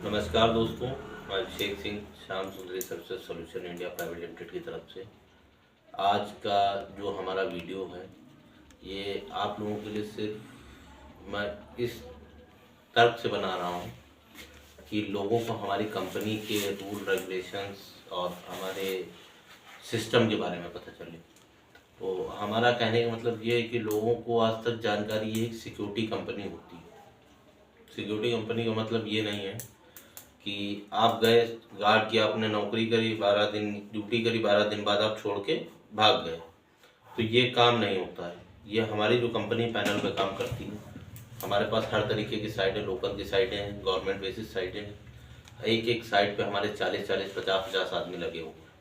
नमस्कार दोस्तों, मैं अभिषेक सिंह श्याम सुंदरी services solution India private limited की तरफ से आज का जो हमारा वीडियो है ये आप लोगों के लिए सिर्फ मैं इस तर्क से बना रहा हूँ कि लोगों को हमारी कंपनी के रूल रेगुलेशंस और हमारे सिस्टम के बारे में पता चले। तो हमारा कहने का मतलब ये है कि लोगों को आज तक जानकारी ये सिक्योरिटी कंपनी होती है। सिक्योरिटी कंपनी का मतलब ये नहीं है कि आप गए गार्ड की आपने नौकरी करी 12 दिन ड्यूटी करी, 12 दिन बाद आप छोड़ के भाग गए, तो ये काम नहीं होता है। ये हमारी जो कंपनी पैनल पे काम करती है, हमारे पास हर तरीके की साइटें, लोकल की साइटें हैं, गवर्नमेंट बेसिस साइटें हैं। एक एक साइट पे हमारे 40-40, 50-50 आदमी लगे हुए हैं।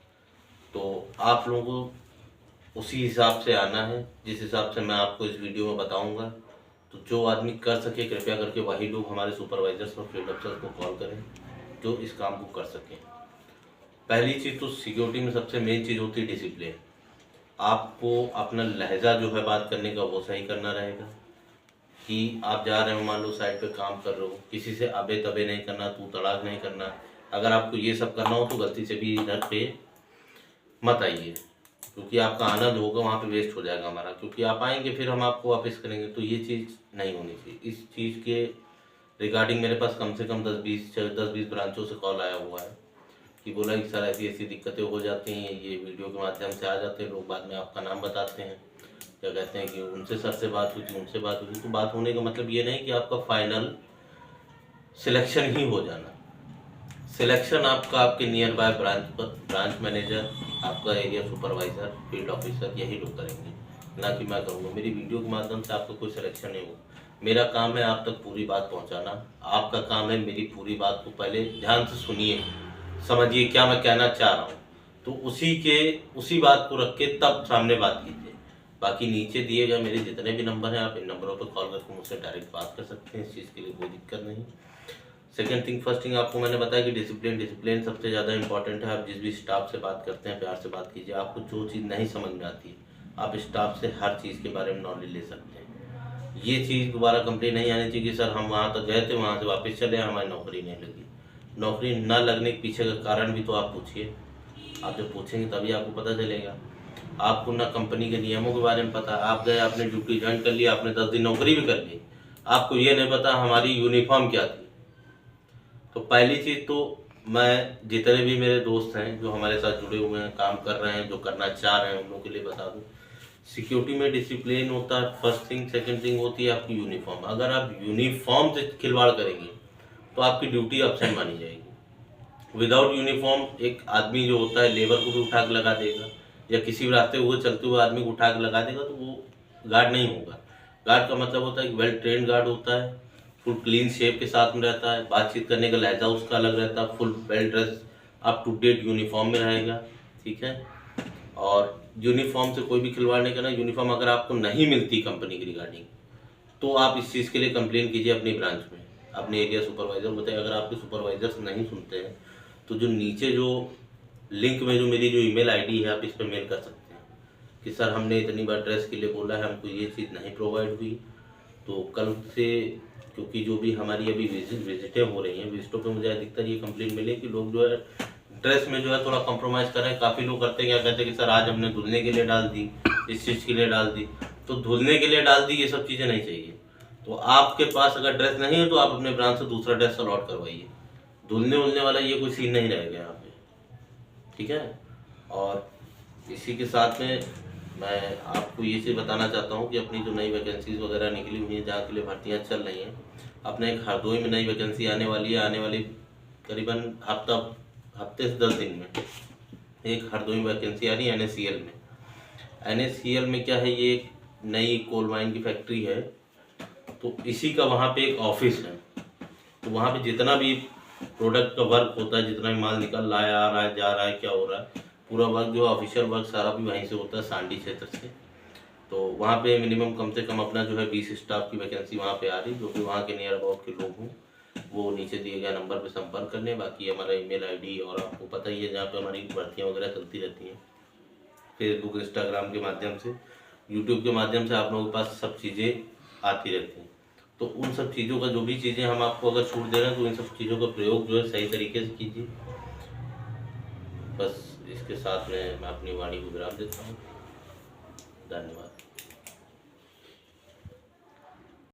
तो आप लोगों को उसी हिसाब से आना है जिस हिसाब से मैं आपको इस वीडियो में बताऊंगा। तो जो आदमी कर सके कृपया करके वही लोग हमारे सुपरवाइजर्स और फील्ड अफसर को कॉल करें जो इस काम को कर सकें। पहली चीज़ तो सिक्योरिटी में सबसे मेन चीज़ होती है डिसिप्लिन। आपको अपना लहजा जो है बात करने का वो सही करना रहेगा कि आप जा रहे हो, मान लो साइड पे काम कर रहे हो, किसी से अबे तबे नहीं करना, तू तड़ाक नहीं करना। अगर आपको ये सब करना हो तो गलती से भी इधर पे मत आइए, क्योंकि आपका आना जो होगा वहाँ पे वेस्ट हो जाएगा हमारा, क्योंकि आप आएंगे फिर हम आपको वापस करेंगे, तो ये चीज़ नहीं होनी चाहिए। इस चीज़ के रिगार्डिंग मेरे पास कम से कम 10-20 ब्रांचों से कॉल आया हुआ है कि बोला कि सर ऐसी ऐसी दिक्कतें हो जाती हैं, ये वीडियो के माध्यम से आ जाते हैं लोग, बाद में आपका नाम बताते हैं, क्या कहते हैं कि उनसे सर से बात हुई थी, उनसे बात हुई थी। तो बात होने का मतलब ये नहीं कि आपका फाइनल सिलेक्शन ही हो जाना। सिलेक्शन आपका आपके नियर बाय ब्रांच मैनेजर, आपका एरिया सुपरवाइजर, फील्ड ऑफिसर यही लोग करेंगे, ना कि मैं करूँगा। मेरी वीडियो के माध्यम से आपका कोई सिलेक्शन नहीं होगा। मेरा काम है आप तक पूरी बात पहुंचाना, आपका काम है मेरी पूरी बात को पहले ध्यान से सुनिए, समझिए क्या मैं कहना चाह रहा हूँ, तो उसी बात को रख के तब सामने बात कीजिए। बाकी नीचे दिए गए मेरे जितने भी नंबर हैं, आप इन नंबरों पर कॉल करके मुझसे डायरेक्ट बात कर सकते हैं, इस चीज़ के लिए कोई दिक्कत नहीं। सेकेंड थिंग, फर्स्ट थिंग आपको मैंने बताया कि डिसिप्लिन सबसे ज़्यादा इंपॉर्टेंट है। आप जिस भी स्टाफ से बात करते हैं प्यार से बात कीजिए। आपको जो चीज़ नहीं समझ में आती है आप स्टाफ से हर चीज़ के बारे में नॉलेज ले सकते हैं। ये चीज़ दोबारा कंप्लेन नहीं आनी चाहिए कि सर हम वहाँ तक गए थे, वहाँ से वापस चले, हमारी नौकरी नहीं लगी। नौकरी न लगने के पीछे का कारण भी तो आप पूछिए। आप जब पूछेंगे तभी आपको पता चलेगा। आपको ना कंपनी के नियमों के बारे में पता, आप गए, आपने ड्यूटी ज्वाइन कर लिया, आपने 10 दिन नौकरी भी कर ली, आपको ये नहीं पता हमारी यूनिफॉर्म क्या थी। तो पहली चीज़ तो मैं जितने भी मेरे दोस्त हैं जो हमारे साथ जुड़े हुए हैं, काम कर रहे हैं, जो करना चाह रहे हैं, उन लोगों के लिए बता दूं, सिक्योरिटी में डिसिप्लिन होता है फर्स्ट थिंग। सेकंड थिंग होती है आपकी यूनिफॉर्म। अगर आप यूनिफॉर्म से खिलवाड़ करेंगे तो आपकी ड्यूटी अपसेंट मानी जाएगी। विदाउट यूनिफॉर्म एक आदमी जो होता है लेबर को भी उठा के लगा देगा, या किसी भी रास्ते हुए चलते हुए आदमी को उठा के लगा देगा, तो वो गार्ड नहीं होगा। गार्ड का मतलब होता है कि वेल ट्रेंड गार्ड होता है, फुल क्लीन शेप के साथ में रहता है, बातचीत करने का लहजा उसका अलग रहता है, full well dress up to date uniform में रहेगा, ठीक है। और यूनिफॉर्म से कोई भी खिलवाड़ नहीं करना। यूनिफॉर्म अगर आपको नहीं मिलती कंपनी की रिगार्डिंग तो आप इस चीज़ के लिए कंप्लेन कीजिए अपनी ब्रांच में, अपने एरिया सुपरवाइजर बताइए। अगर आपके सुपरवाइजर्स नहीं सुनते हैं तो जो नीचे जो लिंक में जो मेरी जो ईमेल आईडी है आप इस पर मेल कर सकते हैं कि सर हमने इतनी बार ड्रेस के लिए बोला है, हमको ये चीज़ नहीं प्रोवाइड हुई। तो कल से, क्योंकि जो भी हमारी अभी विजिटें हो रही हैं, विजिटों पे मुझे अधिकतर ये कंप्लेंट मिली कि लोग जो है ड्रेस में जो है थोड़ा कॉम्प्रोमाइज़ कर रहे हैं। काफ़ी लोग करते क्या कहते हैं कि सर आज हमने धुलने के लिए डाल दी, इस चीज़ के लिए डाल दी। तो धुलने के लिए डाल दी ये सब चीज़ें नहीं चाहिए। तो आपके पास अगर ड्रेस नहीं है तो आप अपने ब्रांच से दूसरा ड्रेस अलॉट करवाइए। धुलने उलने वाला ये कोई सीन नहीं रहेगा यहाँ पे, ठीक है। और इसी के साथ में मैं आपको ये चीज़ बताना चाहता हूँ कि अपनी जो नई वैकेंसीज वगैरह निकली हुई हैं, जहाँ के लिए भर्तियाँ चल रही हैं, अपने एक हरदोई में नई वैकेंसी आने वाली है। आने वाली करीबन हफ्ते से 10 दिन में एक हरदोई में वैकेंसी आ रही है NaCl में। NaCl में क्या है, ये एक नई कोल माइन की फैक्ट्री है, तो इसी का वहाँ पे एक ऑफिस है। तो वहाँ पे जितना भी प्रोडक्ट का वर्क होता है, जितना भी माल निकल रहा है, आ रहा है, जा रहा है, क्या हो रहा है, पूरा वर्क जो ऑफिशियल वर्क सारा भी वहीं से होता है, सांडी क्षेत्र से। तो वहाँ पे मिनिमम कम से कम अपना जो है 20 स्टाफ की वैकेंसी वहाँ पे आ रही, जो कि वहाँ के नियर अबाउट के लोग हों वो नीचे दिए गए नंबर पे संपर्क करने। बाकी हमारा ईमेल आईडी और आपको पता ही है जहाँ पे हमारी भर्तियाँ वगैरह चलती रहती हैं, फेसबुक, इंस्टाग्राम के माध्यम से, यूट्यूब के माध्यम से आप लोगों के पास सब चीज़ें आती रहती हैं। तो उन सब चीज़ों का जो भी चीज़ें हम आपको अगर छूट दे रहे हैं तो इन सब चीज़ों का प्रयोग जो है सही तरीके से कीजिए। बस इसके साथ में मैं अपनी वाणी को विराम देता हूँ। धन्यवाद।